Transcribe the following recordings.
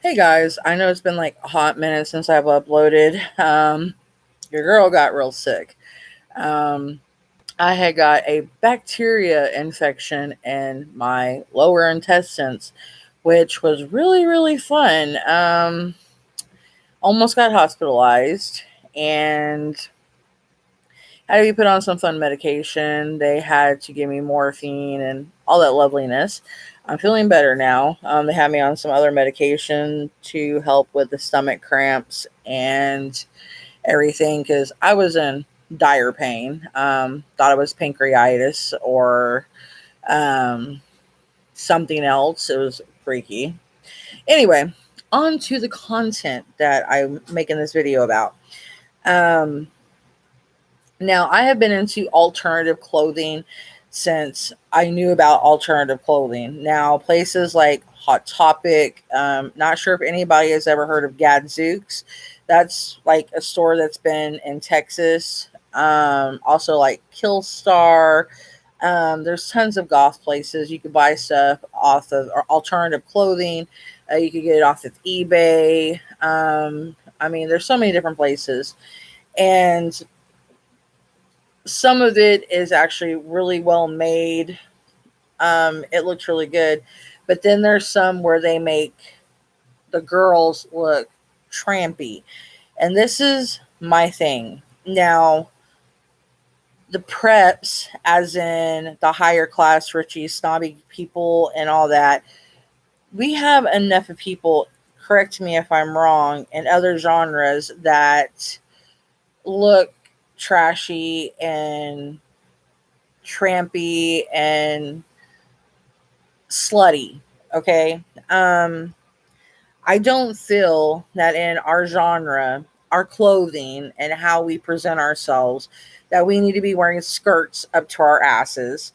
Hey guys, I know it's been like a hot minute since I've uploaded. Your girl got real sick. Um, I had got a bacteria infection in my lower intestines, which was really, really fun. Almost got hospitalized and had to be put on some fun medication. They had to give me morphine and all that loveliness. I'm feeling better now. They had me on some other medication to help with the stomach cramps and everything because I was in dire pain. Thought it was pancreatitis or um, something else. It was freaky. Anyway, on to the content that I'm making this video about. Um, Now, I have been into alternative clothing since I knew about alternative clothing. Now, places like Hot Topic, not sure if anybody has ever heard of Gadzooks. That's like a store that's been in Texas. Also, like Killstar. There's tons of goth places. You can buy stuff off of or alternative clothing. You can get it off of eBay. I mean, there's so many different places. And some of it is actually really well made. It looks really good. But then there's some where they make the girls look trampy. And this is my thing. Now, the preps, as in the higher class, Richie, snobby people, and all that, we have enough of people, correct me if I'm wrong, in other genres that look trashy and trampy and slutty. Okay. I don't feel that in our genre, our clothing and how we present ourselves, that we need to be wearing skirts up to our asses,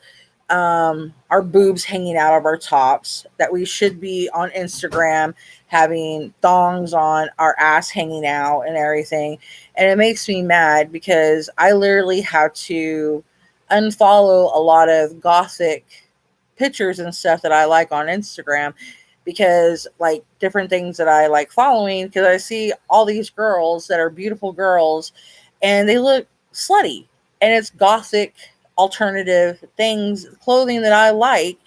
our boobs hanging out of our tops, that we should be on Instagram having thongs on, our ass hanging out and everything. And it makes me mad because I literally have to unfollow a lot of gothic pictures and stuff that I like on Instagram because like different things that I like following because I see all these girls that are beautiful girls and they look slutty and it's gothic alternative things clothing that I like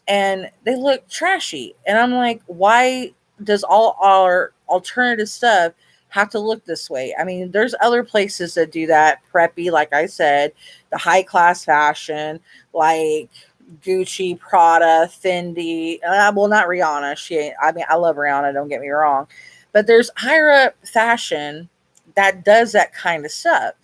and they look trashy and I'm like why does all our alternative stuff have to look this way? I mean, there's other places that do that preppy like I said, the high class fashion like Gucci, Prada, Fendi. Well, not Rihanna. She ain't. I mean, I love Rihanna. Don't get me wrong, but there's higher up fashion that does that kind of stuff.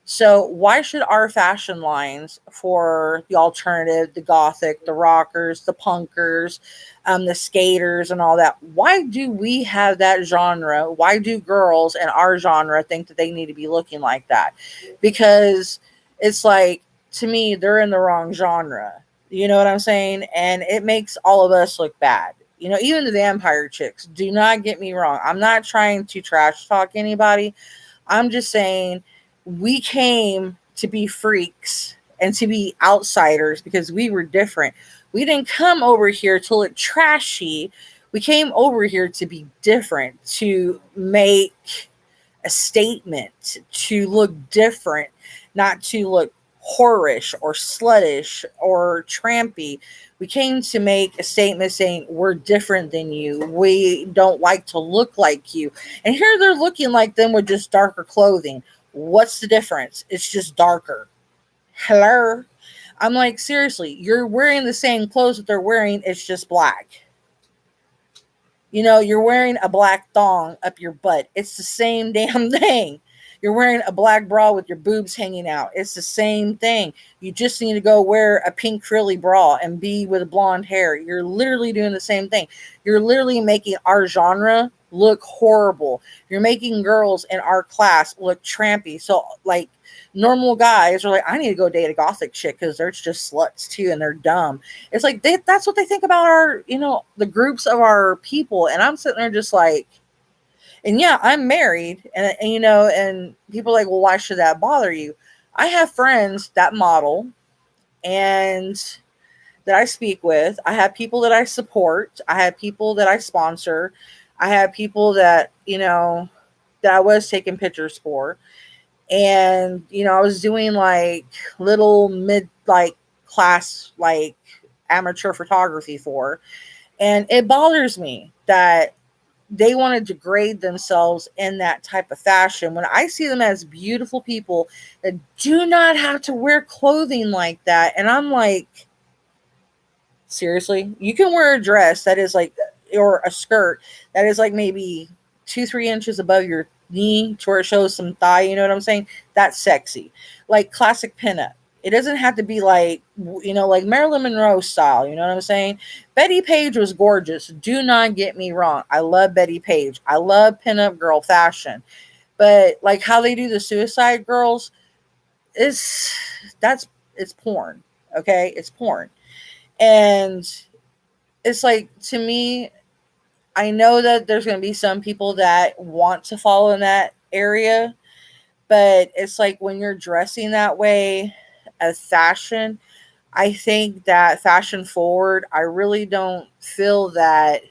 So why should our fashion lines for the alternative, the gothic, the rockers, the punkers, the skaters, and all that? Why do we have that genre? Why do girls in our genre think that they need to be looking like that? Because it's like to me they're in the wrong genre. You know what I'm saying? And it makes all of us look bad. You know, even the vampire chicks. Do not get me wrong. I'm not trying to trash talk anybody. I'm just saying we came to be freaks and to be outsiders because we were different. We didn't come over here to look trashy. We came over here to be different, to make a statement, to look different, not to look whorish or sluttish or trampy. We came to make a statement saying we're different than you. We don't like to look like you. And here they're looking like them with just darker clothing. What's the difference? It's just darker. Hello? I'm like, seriously, you're wearing the same clothes that they're wearing, it's just black. You know, you're wearing a black thong up your butt. It's the same damn thing. You're wearing a black bra with your boobs hanging out. It's the same thing. You just need to go wear a pink frilly bra and be with blonde hair. You're literally doing the same thing. You're literally making our genre look horrible. You're making girls in our class look trampy. So, like, normal guys are like, I need to go date a gothic chick because they're just sluts too and they're dumb. It's like that's what they think about our, you know, the groups of our people. And I'm sitting there just like, and yeah, I'm married, and you know, and people are like, well, why should that bother you? I have friends that model and that I speak with. I have people that I support. I have people that I sponsor. I have people that, that I was taking pictures for. And, I was doing like little mid, like class, like amateur photography for. And it bothers me that they want to degrade themselves in that type of fashion when I see them as beautiful people that do not have to wear clothing like that. And I'm like, seriously, you can wear a dress that is like, or a skirt that is like maybe 2, 3 inches above your knee to where it shows some thigh. You know what I'm saying? That's sexy. Like classic pinup. It doesn't have to be like, like Marilyn Monroe style. You know what I'm saying? Betty Page was gorgeous. Do not get me wrong. I love Betty Page. I love pinup girl fashion. But like how they do the Suicide Girls is it's porn. Okay? It's porn. And it's like, to me, I know that there's going to be some people that want to follow in that area, but it's like when you're dressing that way as fashion, I think that fashion forward, I really don't feel that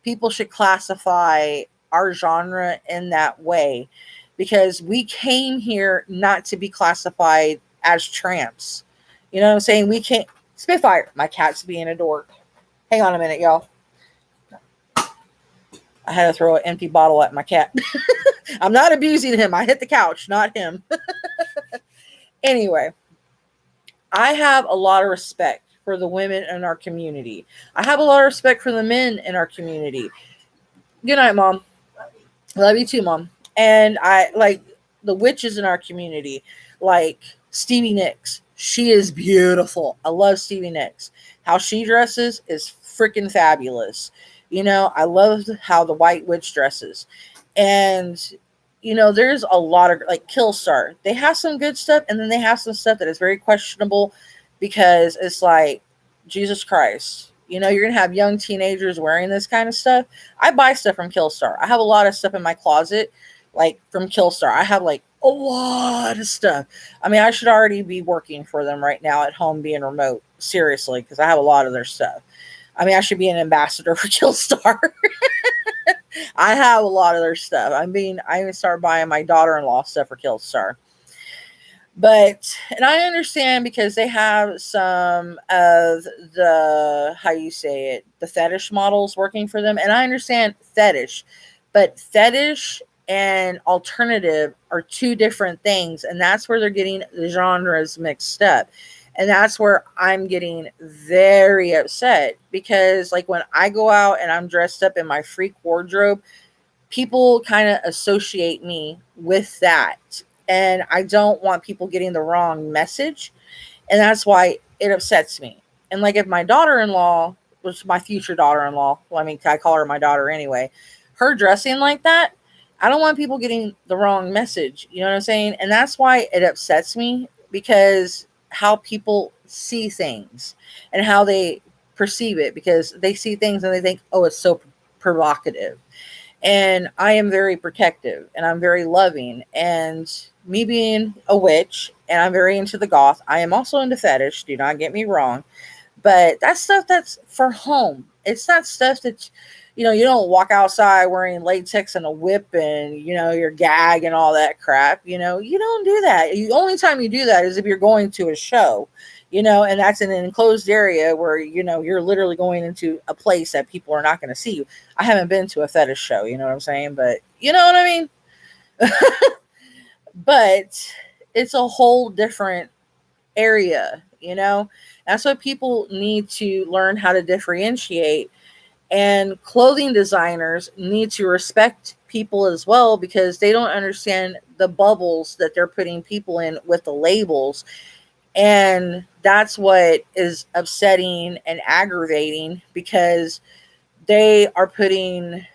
people should classify our genre in that way, because we came here not to be classified as tramps. You know what I'm saying? We can't. Spitfire. My cat's being a dork. Hang on a minute, y'all. I had to throw an empty bottle at my cat. I'm not abusing him. I hit the couch, not him. Anyway, I have a lot of respect for the women in our community. I have a lot of respect for the men in our community. Good night, Mom. Love you too, Mom. And I like the witches in our community, like Stevie Nicks. She is beautiful. I love Stevie Nicks. How she dresses is freaking fabulous. I love how the White Witch dresses. And, there's a lot of like Killstar. They have some good stuff, and then they have some stuff that is very questionable because it's like, Jesus Christ. You're going to have young teenagers wearing this kind of stuff. I buy stuff from Killstar. I have a lot of stuff in my closet, like from Killstar. I have like a lot of stuff. I mean, I should already be working for them right now at home being remote. Seriously, because I have a lot of their stuff. I mean, I should be an ambassador for Killstar. I have a lot of their stuff. I even started buying my daughter-in-law stuff for Killstar. And I understand because they have some of the, how you say it, the fetish models working for them. And I understand fetish, but fetish and alternative are two different things. And that's where they're getting the genres mixed up. And that's where I'm getting very upset because, like, when I go out and I'm dressed up in my freak wardrobe, people kind of associate me with that. And I don't want people getting the wrong message. And that's why it upsets me. And like if my daughter-in-law, which is my future daughter-in-law, well, I mean, I call her my daughter anyway, her dressing like that, I don't want people getting the wrong message. You know what I'm saying? And that's why it upsets me, because how people see things and how they perceive it, because they see things and they think, oh, it's so provocative. And I am very protective and I'm very loving. And me being a witch, and I'm very into the goth, I am also into fetish, do not get me wrong. But that's stuff that's for home. It's not stuff that, you don't walk outside wearing latex and a whip and, your gag and all that crap. You don't do that. The only time you do that is if you're going to a show, and that's in an enclosed area where, you're literally going into a place that people are not going to see you. I haven't been to a fetish show, you know what I'm saying? But you know what I mean? But it's a whole different area, That's what people need to learn how to differentiate. And clothing designers need to respect people as well, because they don't understand the bubbles that they're putting people in with the labels. And that's what is upsetting and aggravating, because they are putting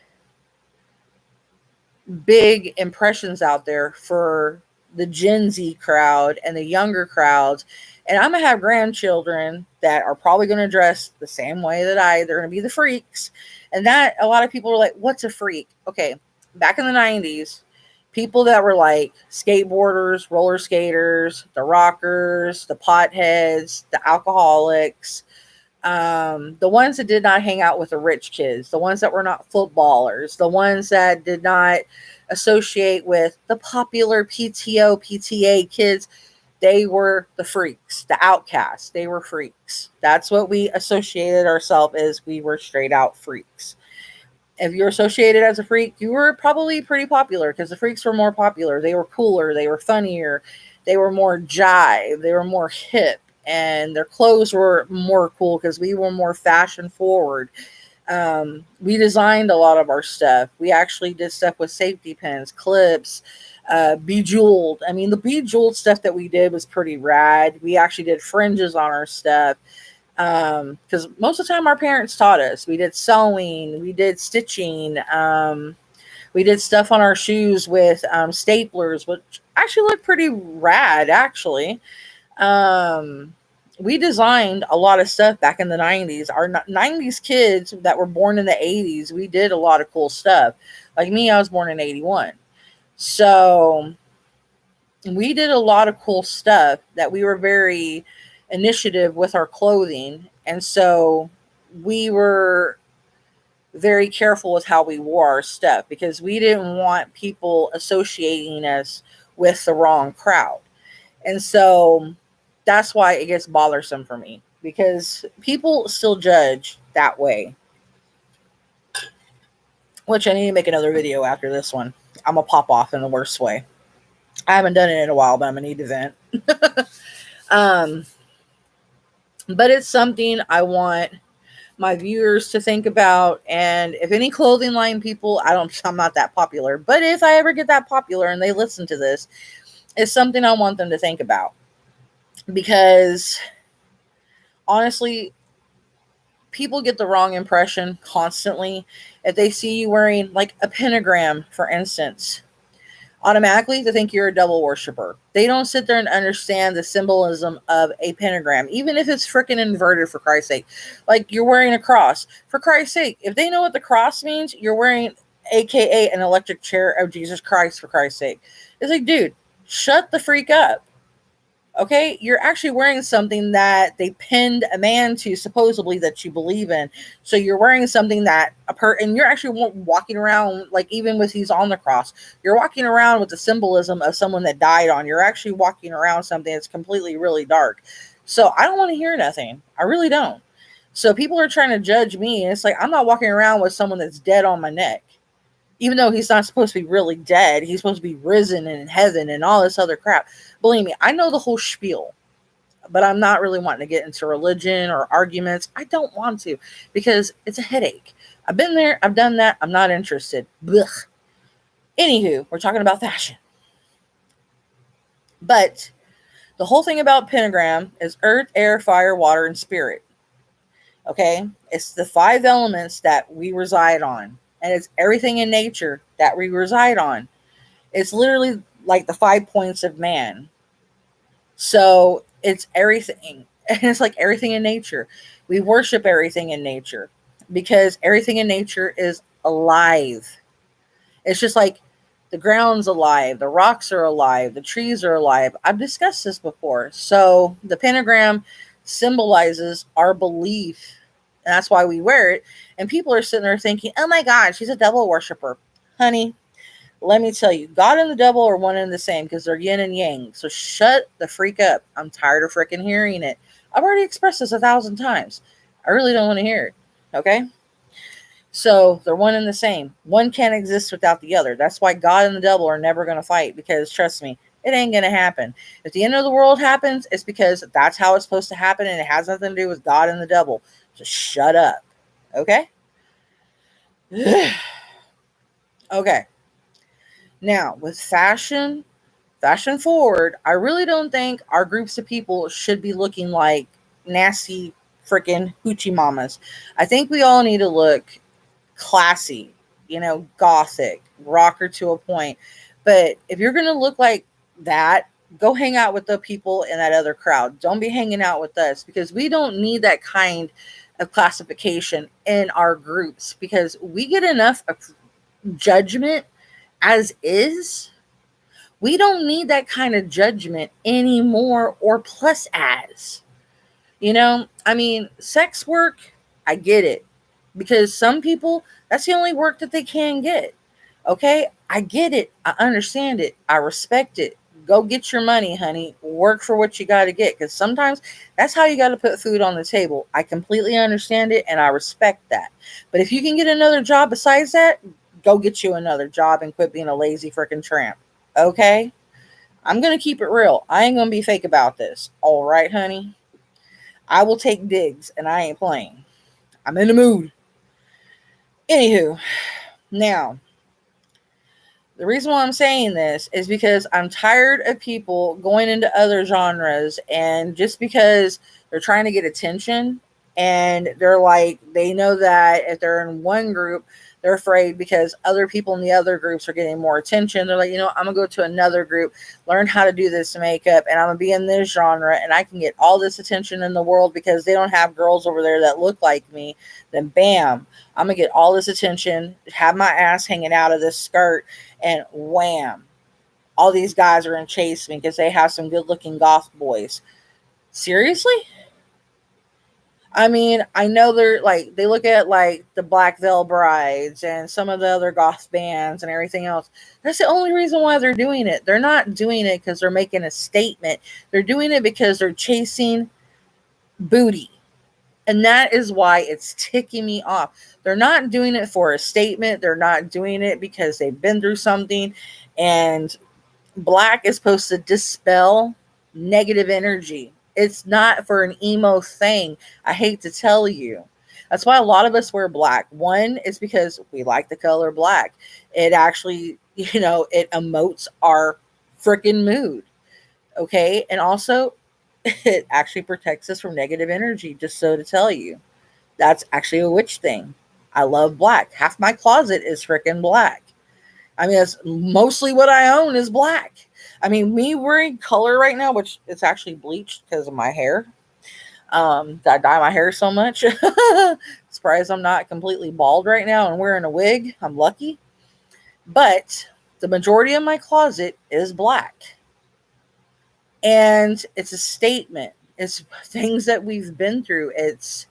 big impressions out there for the Gen Z crowd and the younger crowds. And I'm going to have grandchildren that are probably going to dress the same way that they're going to be the freaks. And that, a lot of people are like, what's a freak? Okay, back in the 90s, people that were like skateboarders, roller skaters, the rockers, the potheads, the alcoholics, The ones that did not hang out with the rich kids, the ones that were not footballers, the ones that did not associate with the popular PTO, PTA kids, they were the freaks, the outcasts. They were freaks. That's what we associated ourselves as. We were straight out freaks. If you're associated as a freak, you were probably pretty popular because the freaks were more popular. They were cooler. They were funnier. They were more jive. They were more hip. And their clothes were more cool because we were more fashion forward. We designed a lot of our stuff. We actually did stuff with safety pins, clips, bejeweled. I mean, the bejeweled stuff that we did was pretty rad. We actually did fringes on our stuff because most of the time our parents taught us. We did sewing, we did stitching, we did stuff on our shoes with staplers, which actually looked pretty rad. Actually, um, we designed a lot of stuff back in the 90s. Our 90s kids that were born in the 80s, we did a lot of cool stuff. Like me, I was born in 81. So we did a lot of cool stuff that we were very initiative with our clothing. And so we were very careful with how we wore our stuff because we didn't want people associating us with the wrong crowd. And so that's why it gets bothersome for me because people still judge that way. Which I need to make another video after this one. I'm going to pop off in the worst way. I haven't done it in a while, but I'm going to need to vent. um, but it's something I want my viewers to think about. And if any clothing line people, I'm not that popular, but if I ever get that popular and they listen to this, it's something I want them to think about. Because honestly, people get the wrong impression constantly. If they see you wearing like a pentagram, for instance, automatically they think you're a devil worshiper. They don't sit there and understand the symbolism of a pentagram, even if it's freaking inverted, for Christ's sake. Like you're wearing a cross, for Christ's sake. If they know what the cross means, you're wearing AKA an electric chair of Jesus Christ, for Christ's sake. It's like, dude, shut the freak up. Okay, you're actually wearing something that they pinned a man to, supposedly, that you believe in. So you're wearing something that and you're actually walking around, like, even with he's on the cross, you're walking around with the symbolism of someone that died on. You're actually walking around something that's completely really dark. So I don't want to hear nothing. I really don't. So people are trying to judge me, and it's like I'm not walking around with someone that's dead on my neck. Even though he's not supposed to be really dead, he's supposed to be risen and in heaven and all this other crap. Believe me, I know the whole spiel, but I'm not really wanting to get into religion or arguments. I don't want to because it's a headache. I've been there. I've done that. I'm not interested. Blech. Anywho, we're talking about fashion. But the whole thing about pentagram is earth, air, fire, water, and spirit. Okay? It's the 5 elements that we reside on. And it's everything in nature that we reside on. It's literally like the 5 points of man. So it's everything. And it's like everything in nature. We worship everything in nature because everything in nature is alive. It's just like the ground's alive, the rocks are alive, the trees are alive. I've discussed this before. So the pentagram symbolizes our belief. And that's why we wear it. And people are sitting there thinking, oh my God, she's a devil worshiper. Honey, let me tell you, God and the devil are one and the same because they're yin and yang. So shut the freak up. I'm tired of freaking hearing it. I've already expressed this 1,000 times. I really don't want to hear it. Okay? So they're one and the same. One can't exist without the other. That's why God and the devil are never going to fight because, trust me, it ain't going to happen. If the end of the world happens, it's because that's how it's supposed to happen and it has nothing to do with God and the devil. Just shut up. Okay? Okay. Now, with fashion forward, I really don't think our groups of people should be looking like nasty freaking hoochie mamas. I think we all need to look classy, gothic, rocker to a point. But if you're going to look like that, go hang out with the people in that other crowd. Don't be hanging out with us because we don't need that kind of classification in our groups because we get enough of judgment as is. We don't need that kind of judgment anymore or plus as. I mean, sex work, I get it. Because some people, that's the only work that they can get. Okay? I get it. I understand it. I respect it. Go get your money, honey. Work for what you got to get. Because sometimes that's how you got to put food on the table. I completely understand it and I respect that. But if you can get another job besides that, go get you another job and quit being a lazy freaking tramp. Okay? I'm going to keep it real. I ain't going to be fake about this. All right, honey? I will take digs and I ain't playing. I'm in the mood. Anywho, now, the reason why I'm saying this is because I'm tired of people going into other genres and just because they're trying to get attention and they're like, they know that if they're in one group, they're afraid because other people in the other groups are getting more attention. They're like, I'm going to go to another group, learn how to do this makeup, and I'm going to be in this genre and I can get all this attention in the world because they don't have girls over there that look like me. Then bam, I'm going to get all this attention, have my ass hanging out of this skirt, and wham, all these guys are going to chase me because they have some good looking goth boys. Seriously? I mean, I know they're like, they look at like the Black Veil Brides and some of the other goth bands and everything else. That's the only reason why they're doing it. They're not doing it because they're making a statement. They're doing it because they're chasing booty. And that is why it's ticking me off. They're not doing it for a statement. They're not doing it because they've been through something. And black is supposed to dispel negative energy. It's not for an emo thing. I hate to tell you. That's why a lot of us wear black. One is because we like the color black. It actually, it emotes our freaking mood. Okay. And also, it actually protects us from negative energy, just so to tell you. That's actually a witch thing. I love black. Half my closet is freaking black. I mean, that's mostly what I own is black. I mean, me wearing color right now, which it's actually bleached because of my hair. I dye my hair so much. Surprised I'm not completely bald right now and wearing a wig. I'm lucky. But the majority of my closet is black. And it's a statement. It's things that we've been through. It's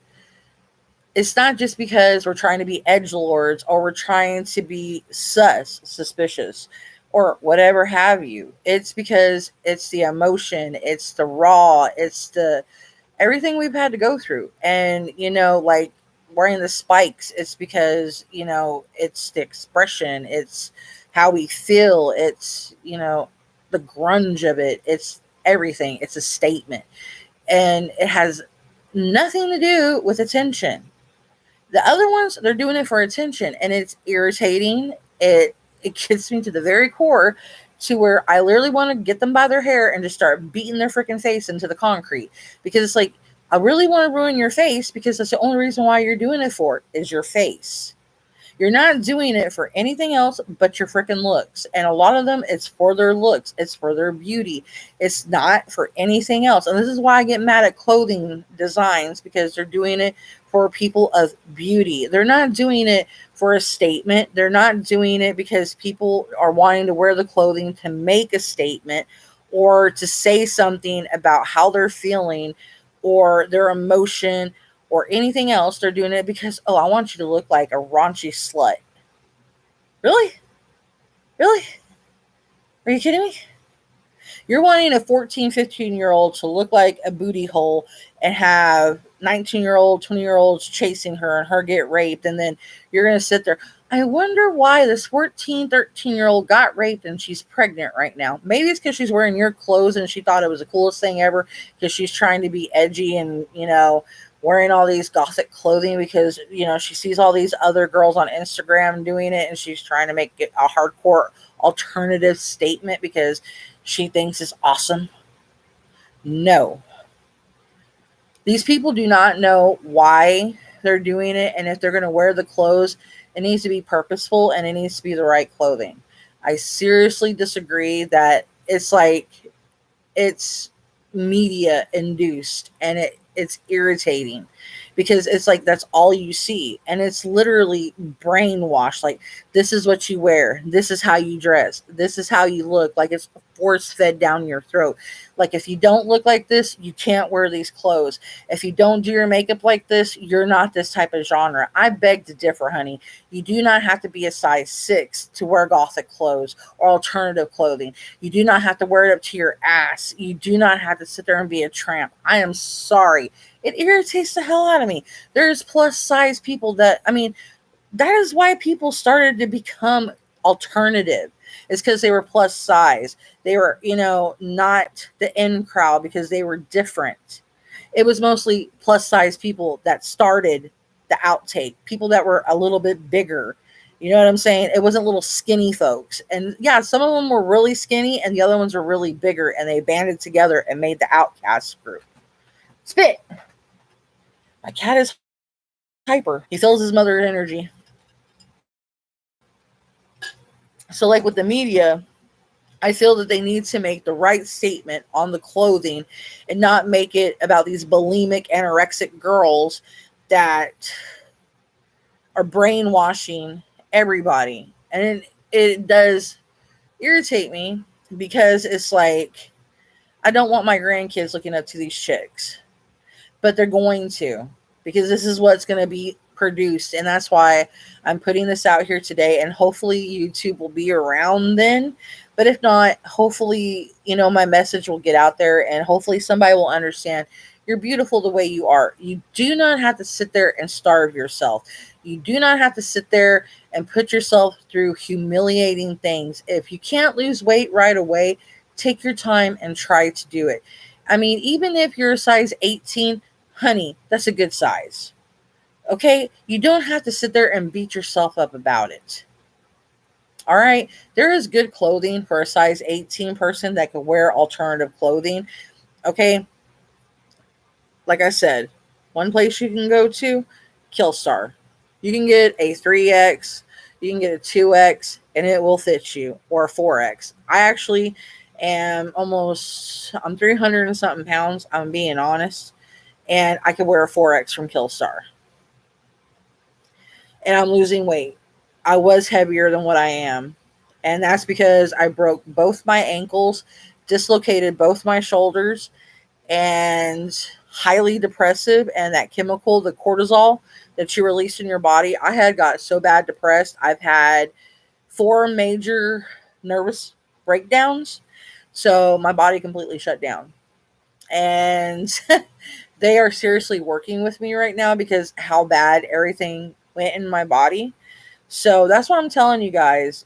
not just because we're trying to be edge lords or we're trying to be suspicious, or whatever have you. It's because it's the emotion, it's the raw, it's the everything we've had to go through. And, like wearing the spikes, it's because, it's the expression, it's how we feel, it's, the grunge of it, it's everything. It's a statement. And it has nothing to do with attention. The other ones, they're doing it for attention, and it's irritating. It gets me to the very core, to where I literally want to get them by their hair and just start beating their freaking face into the concrete, because it's like, I really want to ruin your face because that's the only reason why you're doing it for is your face. You're not doing it for anything else but your freaking looks. And a lot of them, it's for their looks. It's for their beauty. It's not for anything else. And this is why I get mad at clothing designs, because they're doing it for people of beauty. They're not doing it for a statement. They're not doing it because people are wanting to wear the clothing to make a statement or to say something about how they're feeling or their emotion or anything else. They're doing it because, oh, I want you to look like a raunchy slut. Really? Really? Are you kidding me? You're wanting a 14, 15-year-old to look like a booty hole and have 19-year-old, 20-year-olds chasing her and her get raped. And then you're going to sit there. I wonder why this 14, 13-year-old got raped and she's pregnant right now. Maybe it's because she's wearing your clothes and she thought it was the coolest thing ever because she's trying to be edgy and, wearing all these gothic clothing because, she sees all these other girls on Instagram doing it and she's trying to make it a hardcore alternative statement because she thinks it's awesome. No. These people do not know why they're doing it, and if they're going to wear the clothes, it needs to be purposeful and it needs to be the right clothing. I seriously disagree that it's like it's media induced and it's irritating because it's like that's all you see, and it's literally brainwashed. Like, this is what you wear, this is how you dress, this is how you look. Like, it's force fed down your throat. Like, if you don't look like this, you can't wear these clothes. If you don't do your makeup like this, you're not this type of genre. I beg to differ, honey. You do not have to be a size 6 to wear gothic clothes or alternative clothing. You do not have to wear it up to your ass. You do not have to sit there and be a tramp. I am sorry. It irritates the hell out of me. There's plus size people that, I mean, that is why people started to become alternative. It's because they were plus size. They were, not the in crowd because they were different. It was mostly plus size people that started the outtake, people that were a little bit bigger. You know what I'm saying? It wasn't little skinny folks. And yeah, some of them were really skinny and the other ones were really bigger, and they banded together and made the outcast group. Spit. My cat is hyper. He feels his mother's energy. So, like with the media, I feel that they need to make the right statement on the clothing and not make it about these bulimic, anorexic girls that are brainwashing everybody. And it does irritate me because it's like, I don't want my grandkids looking up to these chicks, but they're going to, because this is what's going to be produced. And that's why I'm putting this out here today, and hopefully YouTube will be around then. But if not, hopefully, my message will get out there, and hopefully somebody will understand you're beautiful the way you are. You do not have to sit there and starve yourself. You do not have to sit there and put yourself through humiliating things. If you can't lose weight right away, take your time and try to do it. I mean, even if you're a size 18, honey, that's a good size. Okay? You don't have to sit there and beat yourself up about it. All right? There is good clothing for a size 18 person that can wear alternative clothing. Okay? Like I said, one place you can go to, Killstar. You can get a 3X, you can get a 2X, and it will fit you, or a 4X. I actually I'm 300 and something pounds. I'm being honest. And I could wear a 4X from Killstar. And I'm losing weight. I was heavier than what I am. And that's because I broke both my ankles, dislocated both my shoulders, and highly depressive. And that chemical, the cortisol that you release in your body, I had got so bad depressed. I've had 4 major nervous breakdowns. So my body completely shut down. And they are seriously working with me right now because how bad everything went in my body. So that's what I'm telling you guys.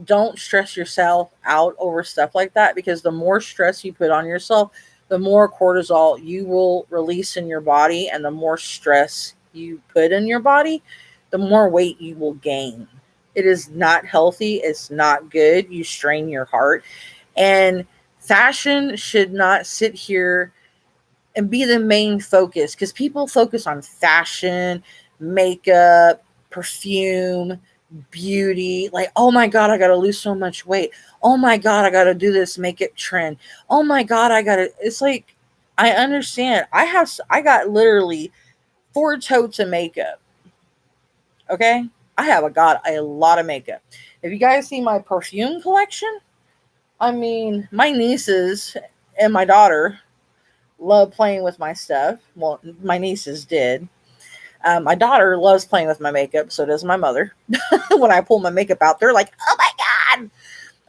Don't stress yourself out over stuff like that, because the more stress you put on yourself, the more cortisol you will release in your body, and the more stress you put in your body, the more weight you will gain. It is not healthy. It's not good. You strain your heart. And fashion should not sit here and be the main focus, because people focus on fashion, makeup, perfume, beauty. Like, oh my God, I got to lose so much weight. Oh my God, I got to do this makeup trend. Oh my God, it's like, I understand. I got literally 4 totes of makeup. Okay. Got a lot of makeup. If you guys see my perfume collection, I mean, my nieces and my daughter love playing with my stuff. Well, my nieces did. My daughter loves playing with my makeup, so does my mother. When I pull my makeup out, they're like, "Oh my God!"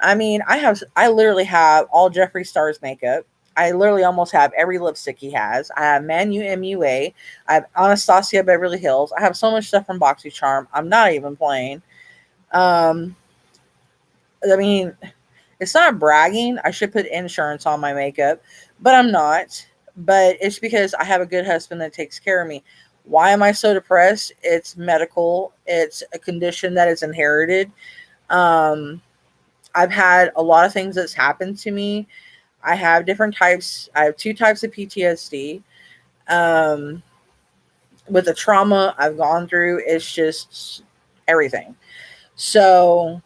I mean, I literally have all Jeffree Star's makeup. I literally almost have every lipstick he has. I have Manu MUA. I have Anastasia Beverly Hills. I have so much stuff from BoxyCharm. I'm not even playing. I mean, it's not bragging. I should put insurance on my makeup, but I'm not. But it's because I have a good husband that takes care of me. Why am I so depressed? It's medical. It's a condition that is inherited. I've had a lot of things that's happened to me. I have different types. I have 2 types of PTSD. With the trauma I've gone through, it's just everything. So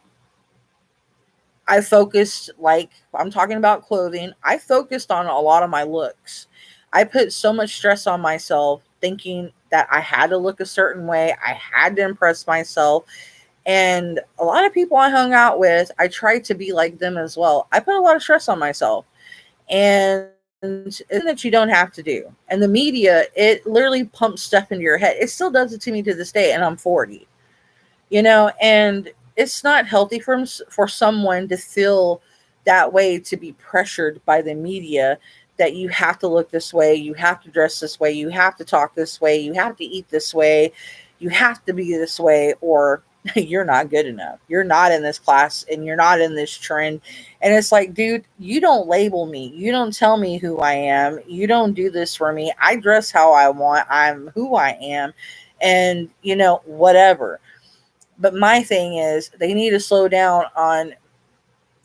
I focused, like I'm talking about clothing, I focused on a lot of my looks. I put so much stress on myself thinking that I had to look a certain way. I had to impress myself. And a lot of people I hung out with, I tried to be like them as well. I put a lot of stress on myself. And it's something that you don't have to do. And the media, it literally pumps stuff into your head. It still does it to me to this day, and I'm 40. And it's not healthy for someone to feel that way, to be pressured by the media that you have to look this way, you have to dress this way, you have to talk this way, you have to eat this way, you have to be this way, or you're not good enough. You're not in this class and you're not in this trend. And it's like, dude, you don't label me. You don't tell me who I am. You don't do this for me. I dress how I want. I'm who I am. And, whatever. But my thing is, they need to slow down on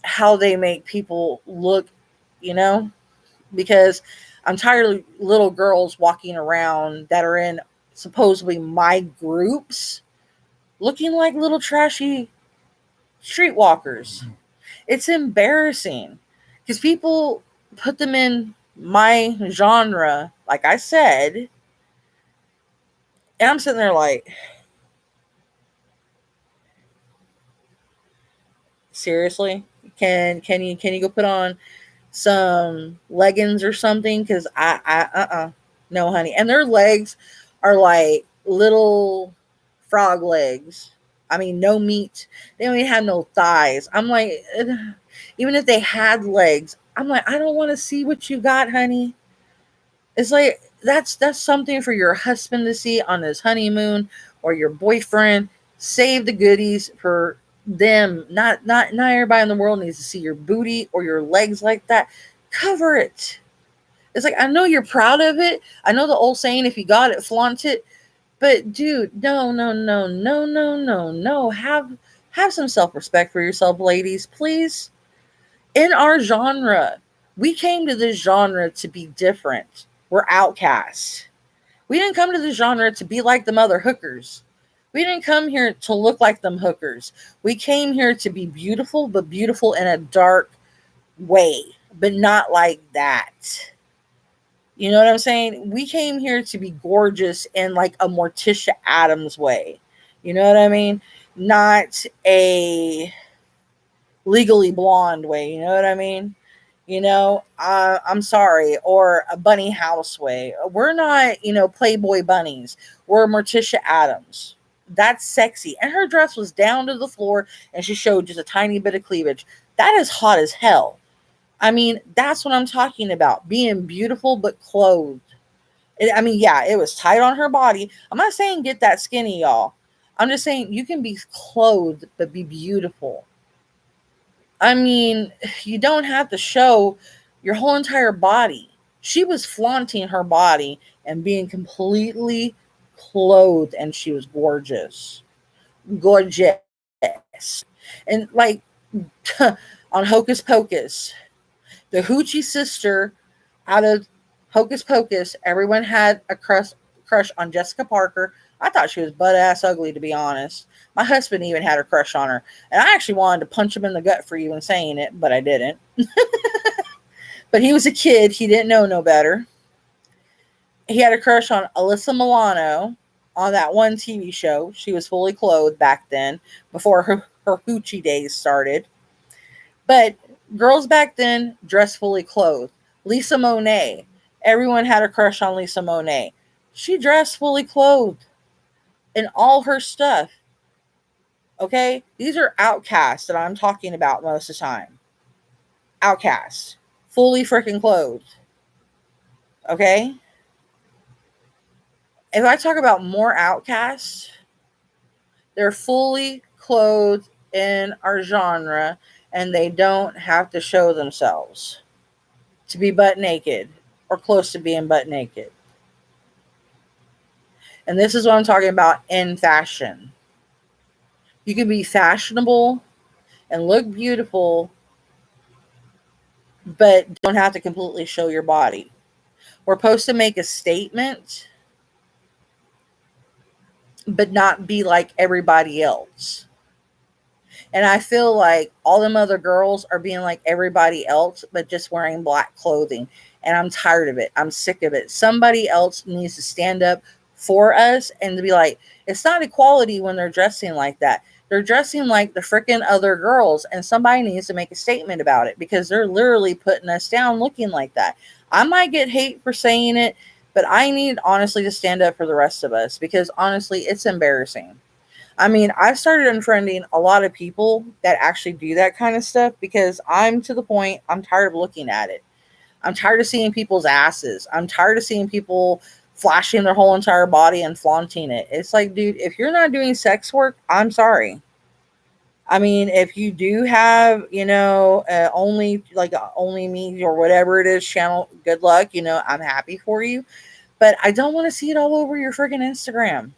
how they make people look, you know, because I'm tired of little girls walking around that are in supposedly my groups looking like little trashy streetwalkers. It's embarrassing because people put them in my genre, like I said, and I'm sitting there like, seriously, can you go put on some leggings or something? Because no, honey. And their legs are like little frog legs. I mean, no meat. They don't even have no thighs. I'm like, even if they had legs, I'm like, I don't want to see what you got, honey. It's like that's something for your husband to see on his honeymoon, or your boyfriend. Save the goodies for them. Not everybody in the world needs to see your booty or your legs like that. Cover it. It's like, I know you're proud of it. I know the old saying, if you got it, flaunt it. But dude, no, no, no, no, no, no, no. Have some self-respect for yourself, ladies, please. In our genre, we came to this genre to be different. We're outcasts. We didn't come to this genre to be like them other hookers. We didn't come here to look like them hookers. We came here to be beautiful, but beautiful in a dark way, but not like that. You know what I'm saying? We came here to be gorgeous in like a Morticia Adams way. You know what I mean? Not a Legally Blonde way. You know what I mean? I'm sorry, or a Bunny House way. We're not, Playboy bunnies. We're Morticia Adams. That's sexy. And her dress was down to the floor and she showed just a tiny bit of cleavage. That is hot as hell. I mean, that's what I'm talking about. Being beautiful but clothed. Yeah, it was tight on her body. I'm not saying get that skinny, y'all. I'm just saying you can be clothed but be beautiful. I mean, you don't have to show your whole entire body. She was flaunting her body and being completely clothed, and she was gorgeous. Gorgeous. And like on Hocus Pocus, the Hoochie sister out of Hocus Pocus, everyone had a crush on Jessica Parker. I thought she was butt ass ugly, to be honest. My husband even had a crush on her. And I actually wanted to punch him in the gut for even saying it, but I didn't. But he was a kid. He didn't know no better. He had a crush on Alyssa Milano on that one TV show. She was fully clothed back then, before her hoochie days started. But girls back then dressed fully clothed. Lisa Monet. Everyone had a crush on Lisa Monet. She dressed fully clothed in all her stuff. Okay? These are outcasts that I'm talking about most of the time. Outcasts. Fully freaking clothed. Okay? If I talk about more outcasts, they're fully clothed in our genre and they don't have to show themselves to be butt naked or close to being butt naked. And this is what I'm talking about in fashion. You can be fashionable and look beautiful, but don't have to completely show your body. We're supposed to make a statement, but not be like everybody else. And I feel like all them other girls are being like everybody else, but just wearing black clothing. And I'm tired of it. I'm sick of it. Somebody else needs to stand up for us, and to be like, it's not equality when they're dressing like that. They're dressing like the freaking other girls, and somebody needs to make a statement about it because they're literally putting us down looking like that. I might get hate for saying it, but I need honestly to stand up for the rest of us because honestly, it's embarrassing. I mean, I've started unfriending a lot of people that actually do that kind of stuff because I'm to the point, I'm tired of looking at it. I'm tired of seeing people's asses. I'm tired of seeing people flashing their whole entire body and flaunting it. It's like, dude, if you're not doing sex work, I'm sorry. I mean, if you do have, only like only me or whatever it is channel, good luck. I'm happy for you, but I don't want to see it all over your freaking Instagram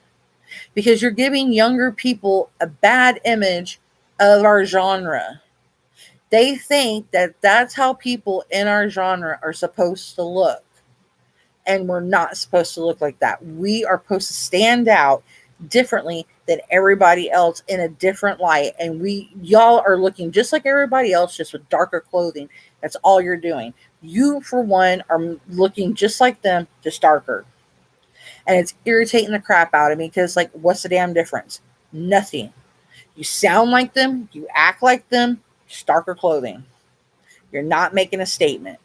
because you're giving younger people a bad image of our genre. They think that that's how people in our genre are supposed to look. And we're not supposed to look like that. We are supposed to stand out differently than everybody else in a different light. And y'all are looking just like everybody else, just with darker clothing. That's all you're doing. You, for one, are looking just like them, just darker. And it's irritating the crap out of me because, like, what's the damn difference? Nothing. You sound like them, you act like them, just darker clothing. You're not making a statement.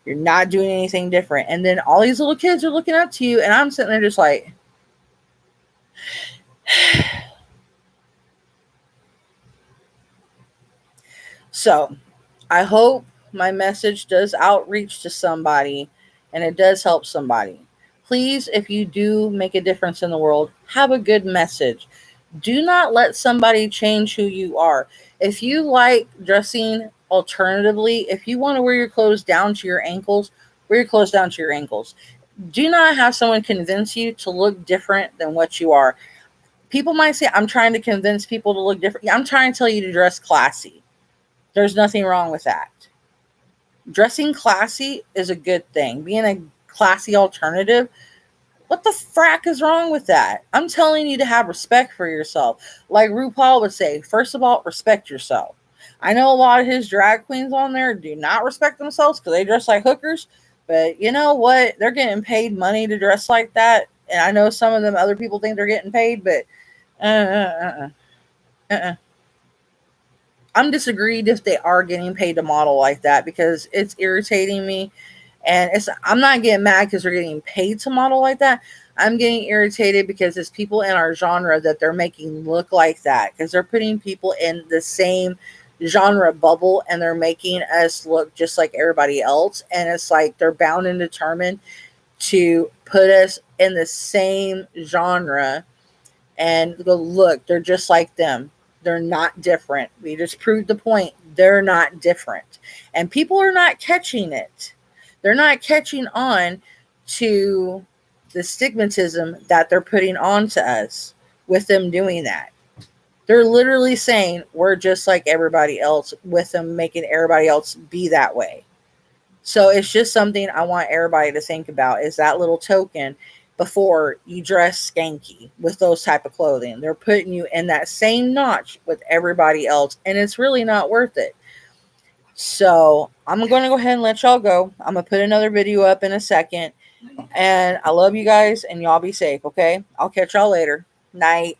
You're not doing anything different. And then all these little kids are looking up to you, and I'm sitting there just like, so I hope my message does outreach to somebody and it does help somebody. Please, if you do make a difference in the world, have a good message. Do not let somebody change who you are. If you like dressing alternatively, if you want to wear your clothes down to your ankles, wear your clothes down to your ankles. Do not have someone convince you to look different than what you are. People might say, I'm trying to convince people to look different. I'm trying to tell you to dress classy. There's nothing wrong with that. Dressing classy is a good thing. Being a classy alternative, what the frack is wrong with that? I'm telling you to have respect for yourself. Like RuPaul would say, first of all, respect yourself. I know a lot of his drag queens on there do not respect themselves because they dress like hookers. But you know what? They're getting paid money to dress like that. And I know some of them other people think they're getting paid, but uh. I'm disagreed if they are getting paid to model like that because it's irritating me. And I'm not getting mad because they're getting paid to model like that. I'm getting irritated because it's people in our genre that they're making look like that because they're putting people in the same genre bubble and they're making us look just like everybody else. And it's like they're bound and determined to put us in the same genre and go, look, they're just like them. They're not different. We just proved the point. They're not different. And people are not catching it. They're not catching on to the stigmatism that they're putting onto us with them doing that. They're literally saying we're just like everybody else with them making everybody else be that way. So it's just something I want everybody to think about is that little token before you dress skanky with those type of clothing. They're putting you in that same notch with everybody else, and it's really not worth it. So I'm going to go ahead and let y'all go. I'm going to put another video up in a second, and I love you guys, and y'all be safe, okay? I'll catch y'all later. Night.